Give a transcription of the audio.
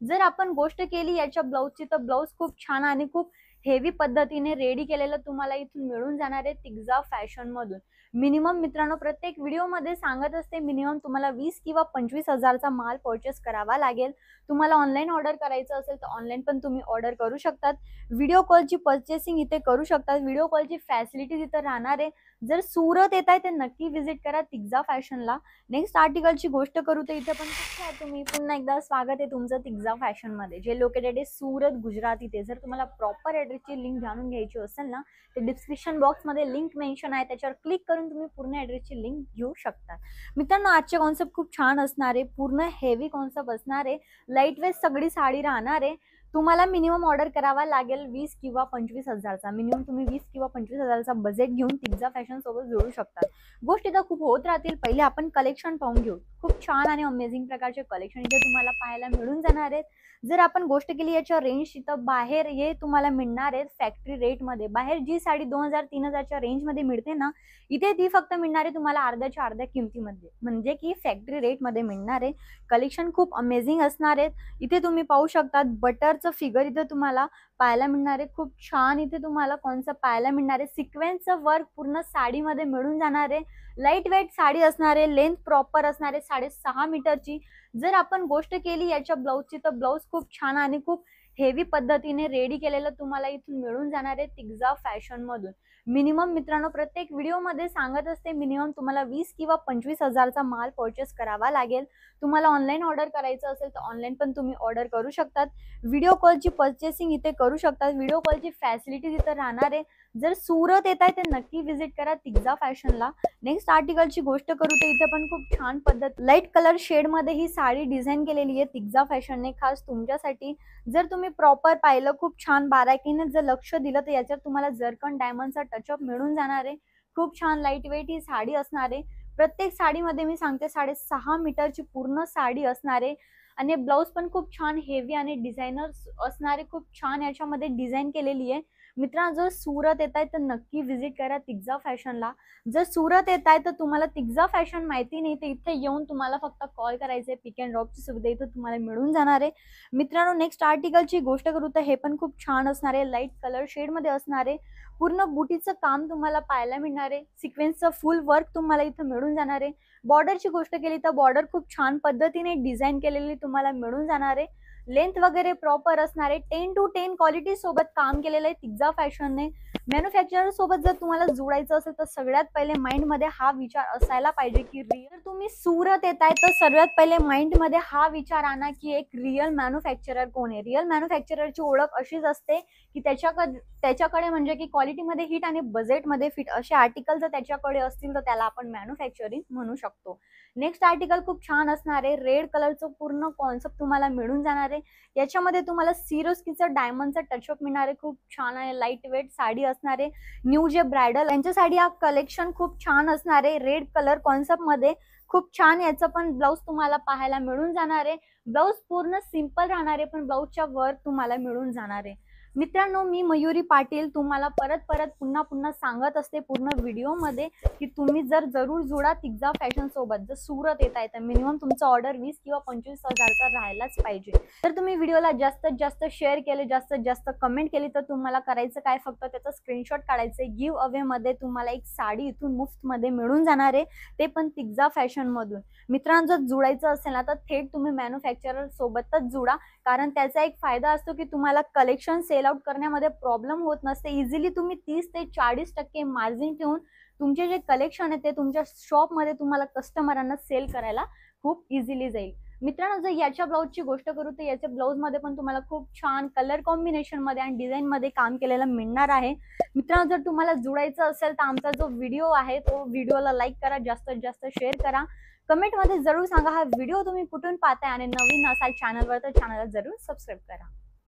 जर आपण गोष्ट केली याच्या ब्लाउजची तर ब्लाउज खूप छान आणि खूप हेवी पद्धतीने रेडी केलेलं तुम्हाला इथून मिळून जाणार आहे तिग्जा फॅशन मधून। मिनिमम मित्रांनो प्रत्येक व्हिडिओमध्ये सांगत असते मिनिमम तुम्हाला 20 किंवा 25 हजारचा माल परचेस करावा लागेल। तुम्हाला ऑनलाईन ऑर्डर करायचं असेल तर ऑनलाईन पण तुम्ही ऑर्डर करू शकतात। व्हिडिओ कॉलची परचेसिंग इथे करू शकतात। व्हिडिओ कॉलची फॅसिलिटीज इथे राहणार आहे। जर सुरत येत आहे तर नक्की विजिट करा तिग्जा फॅशनला। नेक्स्ट आर्टिकलची गोष्ट करू तर इथे पण कुठे आहे तुम्ही, पुन्हा एकदा स्वागत आहे तुमचं तिग्जा फॅशन मध्ये, जे लोकेटेड आहे सुरत गुजरात इथे। जर तुम्हाला प्रॉपर ॲड्रेसची लिंक जाणून घ्यायची असेल ना तर डिस्क्रिप्शन बॉक्स मध्ये लिंक मेन्शन आहे, त्याच्यावर क्लिक करून तुम्ही पूर्ण ॲड्रेसची लिंक घेऊ शकता। मित्रांनो आजचे कॉन्सेप्ट खूप छान असणार आहे, पूर्ण हेवी कॉन्सेप्ट असणार आहे, लाईट वेट सगळी साडी राहणार आहे। तुम्हाला मिनिमम ऑर्डर करावा लागेल 20 किंवा 25 हजारचा। मिनिमम तुम्ही 20 किंवा 25 हजारचा बजेट घेऊन तिग्जा फॅशन सोबत जोडू शकता। गोष्टी तर खूप होत राहतील, पहिले आपण कलेक्शन पाहून घेऊ। खूप छान आणि अमेझिंग प्रकारचे कलेक्शन इथे तुम्हाला पाहायला मिळून जाणार आहेत। जर आपण गोष्ट केली याच्या रेंज तर बाहेर हे तुम्हाला मिळणार आहे फॅक्टरी रेट मध्ये। बाहेर जी साडी 2000-3000च्या रेंज मध्ये मिळते ना, इथे ती फक्त मिळणार आहे तुम्हाला अर्ध्याच्या अर्ध्या किमतीमध्ये, म्हणजे की फॅक्टरी रेट मध्ये मिळणार आहे। कलेक्शन खूप अमेझिंग असणार आहेत। इथे तुम्ही पाहू शकता बटरचं फिगर इथे तुम्हाला पाहायला मिळणार आहे। खूप छान इथे तुम्हाला कॉन्सेप्ट पाहायला मिळणार आहे। सिक्वेन्सचं वर्क पूर्ण साडीमध्ये मिळून जाणार आहे। लाईट वेट साडी असणार आहे, लेंथ प्रॉपर असणार आहे 6.5 मीटरची। जर आपण गोष्ट केली याच्या ब्लाउजची तर ब्लाउज खूप छान आणि खूप हेवी पद्धतीने रेडी केलेलं तुम्हाला इथून मिळून जाणार आहे तिग्जा फॅशन मधून। मिनिमम मित्रांनो प्रत्येक व्हिडिओमध्ये सांगत असते मिनिमम तुम्हाला 20 किंवा 25 हजारचा माल परचेस करावा लागेल। तुम्हाला ऑनलाईन ऑर्डर करायचं असेल तर ऑनलाईन पण तुम्ही ऑर्डर करू शकतात। व्हिडिओ कॉलची परचेसिंग इथे करू शकतात। व्हिडिओ कॉलची फॅसिलिटीज इथे राहणार आहे। जर सुरत येत आहे तर नक्की विजिट करा तिग्जा फॅशनला। नेक्स्ट आर्टिकलची गोष्ट करू तर इथे पण खूप छान पद्धत लाईट कलर शेड मध्ये ही साडी डिझाईन केलेली आहे तिग्जा फॅशनने खास तुमच्यासाठी। जर तुम्ही प्रॉपर पाहिलं खूप छान बाराकीने जर लक्ष दिलं तर याच्यात तुम्हाला जरकन डायमंडचा टचअप मिळून जाणार आहे। खूप छान लाईट वेट ही साडी असणार आहे। प्रत्येक साडीमध्ये मी सांगते 6.5 मीटरची पूर्ण साडी असणार आहे आणि ब्लाउज पण खूप छान हेवी आणि डिझायनर असणारे खूप छान याच्यामध्ये डिझाईन केलेली आहे। मित्रांनो जर सुरत येत आहे तर नक्की विजिट करा तिग्जा फॅशनला। जर सुरत येत आहे तर तुम्हाला तिग्जा फॅशन माहिती नाही तर इथे येऊन तुम्हाला फक्त कॉल करायचे, पिक अँड ड्रॉपची सुविधा इथे तुम्हाला मिळून जाणार आहे। मित्रांनो नेक्स्ट आर्टिकलची गोष्ट करू तर हे पण खूप छान असणार आहे, लाईट कलर शेड मध्ये असणार आहे। पूर्ण बुटीचं काम तुम्हाला पाहायला मिळणार आहे। सिक्वेन्सचं फुल वर्क तुम्हाला इथे मिळून जाणार आहे। बॉर्डरची गोष्ट केली तर बॉर्डर खूप छान पद्धतीने डिझाईन केलेली तुम्हाला मिळून जाणार आहे। लेंथ वगैरे प्रॉपर असणार आहे। 10 to 10 क्वालिटी सोबत काम केलेलं आहे तिग्जा फॅशनने। मॅन्युफॅक्चरर सोबत जर तुम्हाला जोडायचं असेल तर सगळ्यात पहिले माइंड मध्ये हा विचार असायला पाहिजे की जर तुम्ही सुरत येत आहे तर सर्वात पहिले माइंड मध्ये हा विचार आणा की एक रिअल मॅन्युफॅक्चरर कोण आहे। रिअल मॅन्युफॅक्चररची ओळख अशीच असते की त्याच्याकडे म्हणजे की क्वालिटीमध्ये हिट आणि बजेटमध्ये फिट असे आर्टिकल जर त्याच्याकडे असतील तर त्याला आपण मॅन्युफॅक्चरिंग म्हणू शकतो। नेक्स्ट आर्टिकल खूप छान असणार आहे। रेड कलरचं पूर्ण कॉन्सेप्ट तुम्हाला मिळून जाणार आहे। याच्यामध्ये तुम्हाला सिरोस्कीचं डायमंडचा टचअप मिळणार आहे। खूप छान आहे, लाईट वेट साडी असणार आहे। न्यू जे ब्रायडल यांच्यासाठी हा कलेक्शन खूप छान असणार आहे। रेड कलर कॉन्सेप्ट मध्ये खूप छान याचं पण ब्लाउज तुम्हाला पाहायला मिळून जाणार आहे। ब्लाउज पूर्ण सिंपल राहणार आहे पण ब्लाउजच्या वर्क तुम्हाला मिळून जाणार आहे। मित्रांनो मी मयुरी पाटील तुम्हाला परत पुन्हा सांगत असते पूर्ण व्हिडिओ मध्ये की तुम्ही जरूर जोडा तिग्जा फॅशन सोबत। जर सुरत येत आहे तर मिनिमम तुमचा ऑर्डर 20 किंवा 25 हजारचा राहायलाच पाहिजे। तर तुम्ही व्हिडिओला जास्तीत जास्त शेअर केले, जास्तीत जास्त कमेंट केली तर तुम्हाला करायचं काय, फक्त त्याचा स्क्रीनशॉट काढायचे। गिव्ह अवे मध्ये तुम्हाला एक साडी इथून मुफ्त मध्ये मिळून जाणार आहे, ते पण तिग्जा फॅशन मधून। मित्रांनो जर जोडायचं असेल ना तर थेट तुम्ही मॅन्युफॅक्चरर सोबतच जोडा, कारण त्याचा एक फायदा असतो की तुम्हाला कलेक्शन सेल आउट करण्यामध्ये प्रॉब्लेम होत नसते। इझिली तुम्ही 30 ते 40% मार्जिन ठेवून तुमचे जे कलेक्शन आहे ते तुमच्या शॉप मध्ये तुम्हाला कस्टमरांना सेल करायला खूप इझिली जाईल। मित्रांनो जर याच्या ब्लाउजची गोष्ट करू तर याच्या ब्लाउज मध्ये पण तुम्हाला खूप छान कलर कॉम्बिनेशन मध्ये आणि डिझाईन मध्ये काम केलेलं मिळणार आहे। मित्रांनो जर तुम्हाला जोडायचं असेल तर आमचा जो व्हिडिओ आहे तो व्हिडिओला लाईक करा, जास्तीत जास्त शेअर करा। कमेंट मध्ये जरूर सांगा हा व्हिडिओ तुम्ही कुठून पाहताय आणि नवीन असाल चॅनलवर तर चॅनलला जरूर सबस्क्राईब करा।